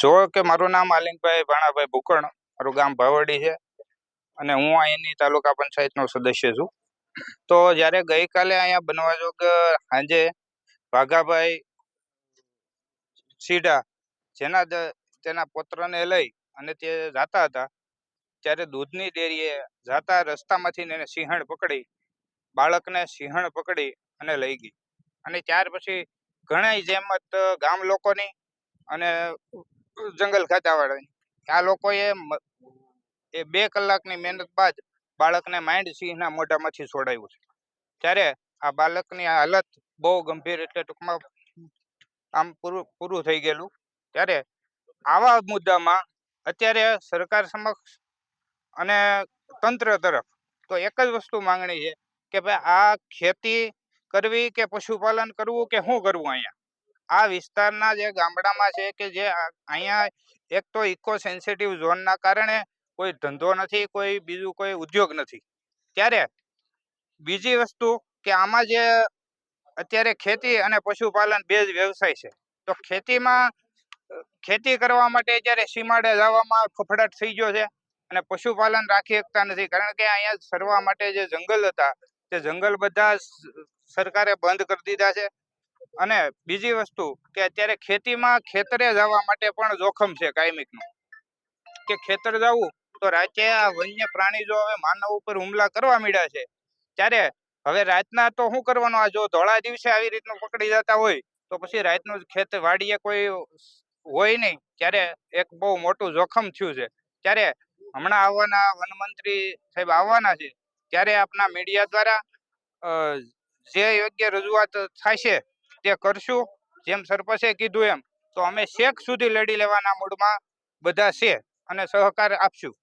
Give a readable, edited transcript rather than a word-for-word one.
જો કે મારું નામ આલિંગભાઈ ભાણાભાઈ ભૂકણ, મારું ગામ ભાવડી છે અને હું અહીંની તાલુકા પંચાયતનો સદસ્ય છું. તો જ્યારે ગઈકાલે અહીંયા બનવા જોગ સાંજે વાઘાભાઈ સીડા તેના પુત્રને લઈ અને તે જતા હતા, ત્યારે દૂધની ડેરીએ જાતા રસ્તામાંથી એને સિંહણ પકડી, બાળકને સિંહણ પકડી અને લઈ ગઈ. અને ત્યાર પછી ઘણા જેમત ગામ લોકોની અને જંગલ ખાતાવાળાની આ લોકોએ 2 કલાકની મહેનત બાદ બાળકને માંડ સિંહના મોઢામાંથી છોડાવ્યું છે. ત્યારે આ બાળકની હાલત બહુ ગંભીર, એટલે ટૂંકમાં આમ પૂરું થઈ ગયેલું. ત્યારે આવા મુદ્દામાં અત્યારે સરકાર સમક્ષ અને તંત્ર તરફ તો એક જ વસ્તુ માંગણી છે કે ભાઈ આ ખેતી કરવી કે પશુપાલન કરવું કે શું કરવું. અહીંયા આ વિસ્તારના જે ગામડામાં છે કે જે અહીંયા એક તો ઇકો સેન્સિટિવ ઝોનના કારણે કોઈ ધંધો નથી, કોઈ બીજું કોઈ ઉદ્યોગ નથી. ત્યારે બીજી વસ્તુ કે આમાં જે અત્યારે ખેતી અને પશુપાલન 2 જ વ્યવસાય છે. તો ખેતી કરવા માટે અત્યારે સીમાડે જવામાં ફફડાટ થઈ ગયો છે અને પશુપાલન રાખી શકતા નથી, કારણ કે અહીંયા સરવા માટે જે જંગલ હતા તે જંગલ બધા સરકારે બંધ કરી દીધા છે. અને બીજી વસ્તુ કે અત્યારે ખેતરે જવા માટે પણ જોખમ છે કાયમિકનું, કે ખેતર જવું તો રાતે આ વન્ય પ્રાણી જો હવે માનવ ઉપર હુમલા કરવા માંડ્યા છે, ત્યારે હવે રાતના તો શું કરવાનું? આ જો ધોળા દિવસે આવી રીતનું પકડી જતા હોય તો પછી રાતનું ખેત વાડીએ કોઈ હોય નહીં, ત્યારે એક બહુ મોટું જોખમ થયું છે. ત્યારે હમણાં આવવાના વનમંત્રી સાહેબ આવવાના છે, ત્યારે આપના મીડિયા દ્વારા જે યોગ્ય રજૂઆત થશે તે કરશું. જેમ સરપંચે કીધું એમ તો અમે છેક સુધી લડી લેવાના મૂડમાં બધા છે અને સહકાર આપશું.